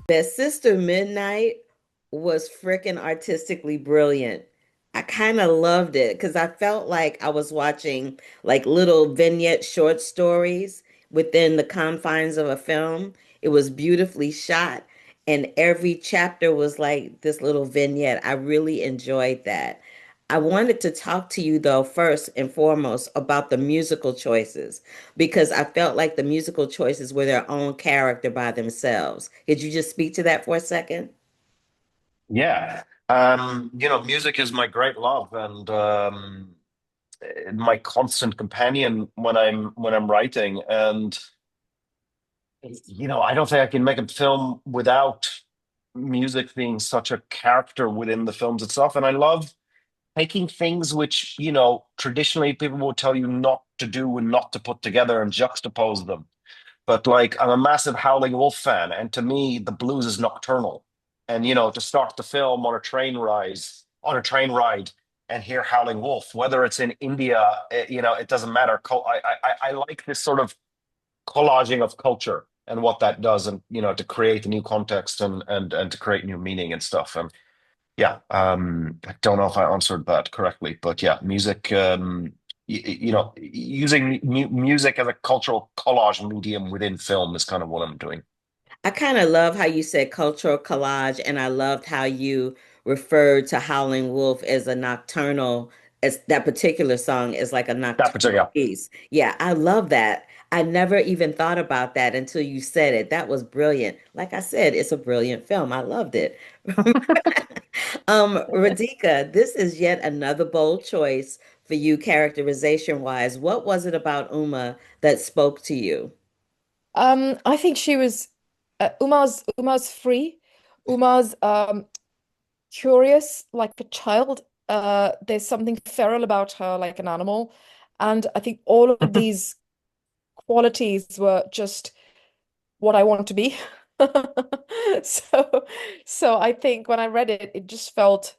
That Sister Midnight was freaking artistically brilliant. I kind of loved it because I felt like I was watching like little vignette short stories within the confines of a film. It was beautifully shot, and every chapter was like this little vignette. I really enjoyed that. I wanted to talk to you though, first and foremost, about the musical choices because I felt like the musical choices were their own character by themselves. Could you just speak to that for a second? Yeah. Music is my great love and my constant companion when I'm writing. And I don't think I can make a film without music being such a character within the films itself. And I love taking things which, traditionally people will tell you not to do and not to put together and juxtapose them. But like I'm a massive Howling Wolf fan, and to me, the blues is nocturnal. And to start the film on a train ride, and hear Howling Wolf, whether it's in India, it doesn't matter. I like this sort of collaging of culture and what that does, and to create a new context and to create new meaning and stuff. And yeah, I don't know if I answered that correctly, but yeah, music. Using music as a cultural collage medium within film is kind of what I'm doing. I kind of love how you said cultural collage, and I loved how you referred to Howling Wolf as a nocturnal, as that particular song is like a That nocturnal particular, piece. Yeah, I love that. I never even thought about that until you said it. That was brilliant. Like I said, it's a brilliant film. I loved it. Radhika, this is yet another bold choice for you characterization wise. What was it about Uma that spoke to you? I think she was Uma's free. Uma's curious like a child. There's something feral about her, like an animal. And I think all of these qualities were just what I want to be. So so I think when I read it, it just felt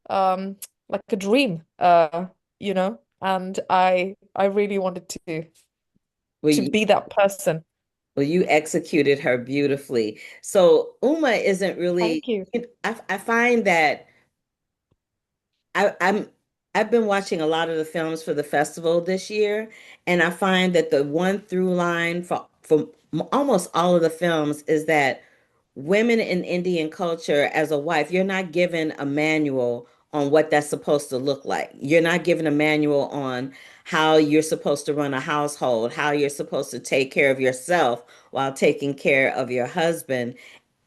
like a dream, and I really wanted Were to you, be that person. well, you executed her beautifully. So Uma isn't really, Thank you. I find that I'm I've been watching a lot of the films for the festival this year, and I find that the one through line for almost all of the films is that women in Indian culture as a wife, you're not given a manual on what that's supposed to look like. You're not given a manual on how you're supposed to run a household, how you're supposed to take care of yourself while taking care of your husband.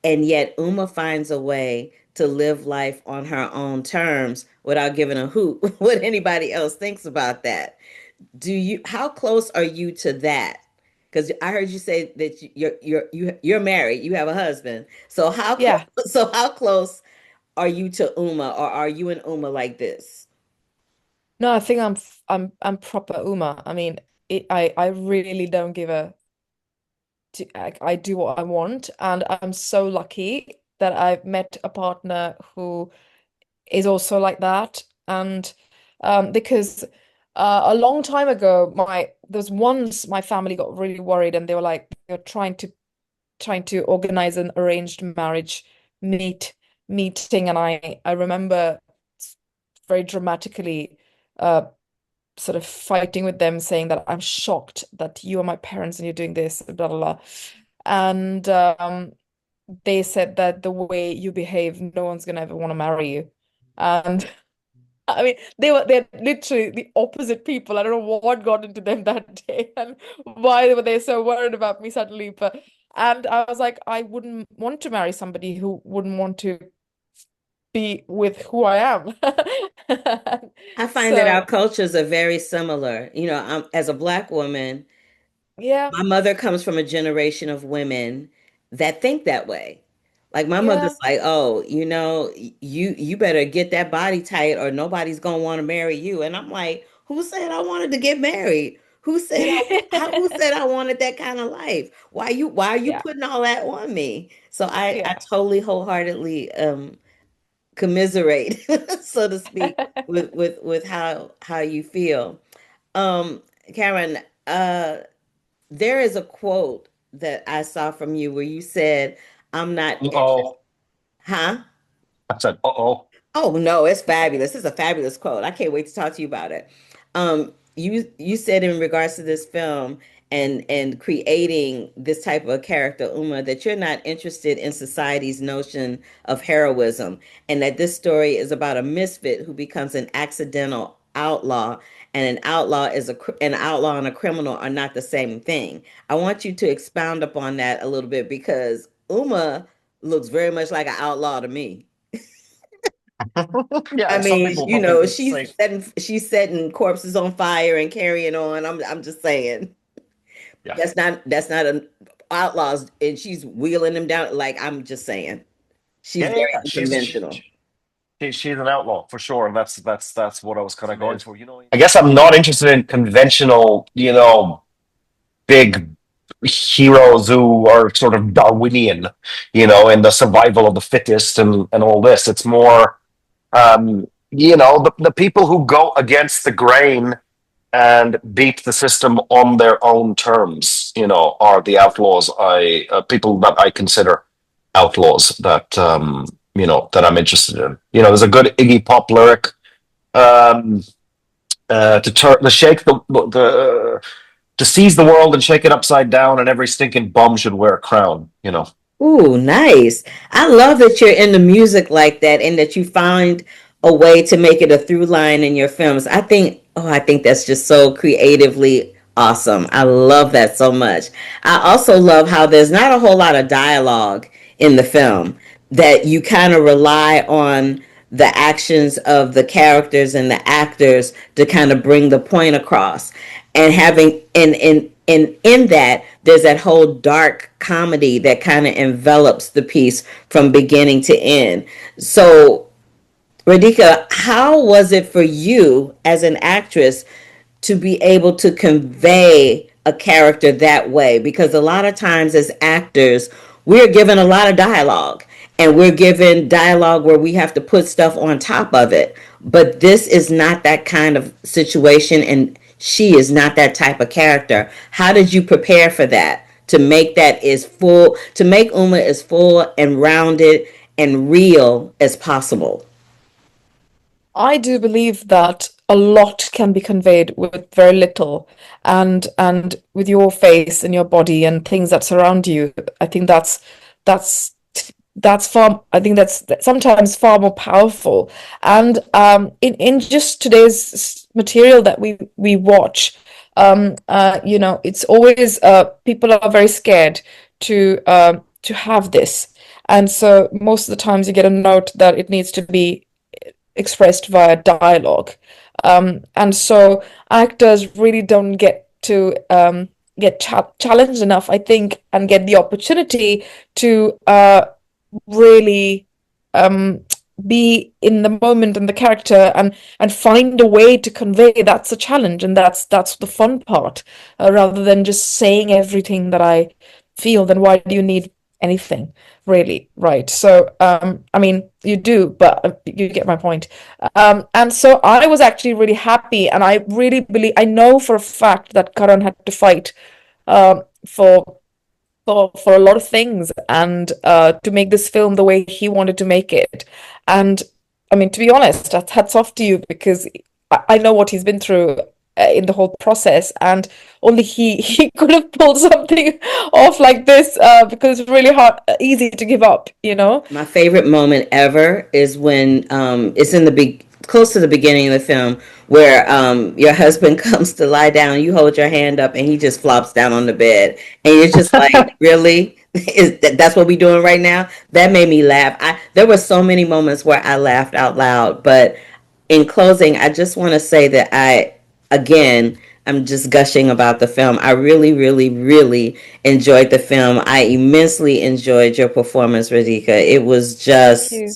And yet Uma finds a way to live life on her own terms without giving a hoot what anybody else thinks about that. How close are you to that? Because I heard you say that you're married, you have a husband. So how close Yeah. so how close are you to Uma, or are you and Uma like this? No, I think I'm proper Uma. I mean, I really don't give a I do what I want, and I'm so lucky that I've met a partner who is also like that. And because a long time ago, my there's once my family got really worried, and they were like they were trying to organize an arranged marriage meeting, and I remember very dramatically uh sort of fighting with them, saying that I'm shocked that you are my parents and you're doing this, blah blah blah. And they said that the way you behave, no one's gonna ever want to marry you. And I mean, they're literally the opposite people. I don't know what got into them that day and why were they so worried about me suddenly. But and I was like, I wouldn't want to marry somebody who wouldn't want to be with who I am. I find that So our cultures are very similar. As a black woman, yeah, my mother comes from a generation of women that think that way. Like my mother's yeah. like, "Oh, you better get that body tight or nobody's gonna want to marry you." And I'm like, "Who said I wanted to get married? Who said I wanted that kind of life? Why are you Yeah, putting all that on me?" So I yeah. totally wholeheartedly commiserate, so to speak, with how you feel. Um, Karen, there is a quote that I saw from you where you said, I'm not interested. Oh, Huh? I said, oh. Oh no, it's fabulous. It's a fabulous quote. I can't wait to talk to you about it. You said in regards to this film and creating this type of character, Uma, that you're not interested in society's notion of heroism, and that this story is about a misfit who becomes an accidental outlaw, and an outlaw is an outlaw and a criminal are not the same thing. I want you to expound upon that a little bit because Uma looks very much like an outlaw to me. I Yeah, some mean, people probably would she's say, setting corpses on fire and carrying on. I'm just saying yeah, that's not an outlaws, and she's wheeling them down. Like I'm just saying, she's yeah, yeah, very yeah. unconventional. She's an outlaw for sure, and that's what I was kind of going for. I guess I'm not interested in conventional, big heroes who are sort of Darwinian, in the survival of the fittest and all this. It's more, the people who go against the grain and beat the system on their own terms, are the outlaws. People that I consider outlaws that I'm interested in. There's a good Iggy Pop lyric, um, to shake to seize the world and shake it upside down, and every stinking bum should wear a crown. Ooh, nice. I love that you're into music like that and that you find a way to make it a through line in your films. I think that's just so creatively awesome. I love that so much. I also love how there's not a whole lot of dialogue in the film, that you kind of rely on the actions of the characters and the actors to kind of bring the point across, and having in that there's that whole dark comedy that kind of envelops the piece from beginning to end. So Radhika, how was it for you as an actress to be able to convey a character that way? Because a lot of times as actors, we're given a lot of dialogue, and we're given dialogue where we have to put stuff on top of it. But this is not that kind of situation, and she is not that type of character. How did you prepare for that? To make Uma as full and rounded and real as possible. I do believe that a lot can be conveyed with very little, and with your face and your body and things that surround you. I think that's that's far. I think that's sometimes far more powerful. And in just today's material that we watch, it's always people are very scared to have this, and so most of the times you get a note that it needs to be expressed via dialogue. And so actors really don't get to get challenged enough, I think, and get the opportunity to really um, be in the moment and the character and find a way to convey. That's a challenge, and that's the fun part. Rather than just saying everything that I feel, then why do you need anything really, right? So I mean, you do, but you get my point. And so I was actually really happy, and I really believe, I know for a fact that Karan had to fight for for a lot of things, and to make this film the way he wanted to make it. And I mean, to be honest, hats off to you, because I know what he's been through in the whole process, and only he could have pulled something off like this, because it's really hard, easy to give up, you know? My favorite moment ever is when it's in the close to the beginning of the film, where your husband comes to lie down, you hold your hand up, and he just flops down on the bed, and you're just like, really? That's what we doing right now? That made me laugh. There were so many moments where I laughed out loud. But in closing, I just want to say that again, I'm just gushing about the film. I really, really, really enjoyed the film. I immensely enjoyed your performance, Radhika. Thank you.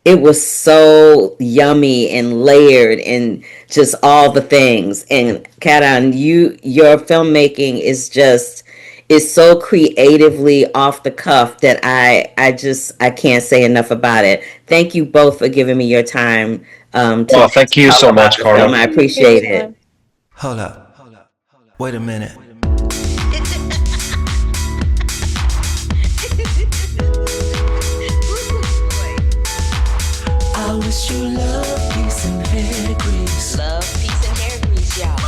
It was so yummy and layered and just all the things. And Karan, your filmmaking is so creatively off the cuff that I can't say enough about it. Thank you both for giving me your time Well, to thank you talk so about much, the film. Carla. I Thank you for your appreciate it. time. Hold up. Wait a minute. wish you love, peace, and hair grease. Love, peace, and hair grease, y'all.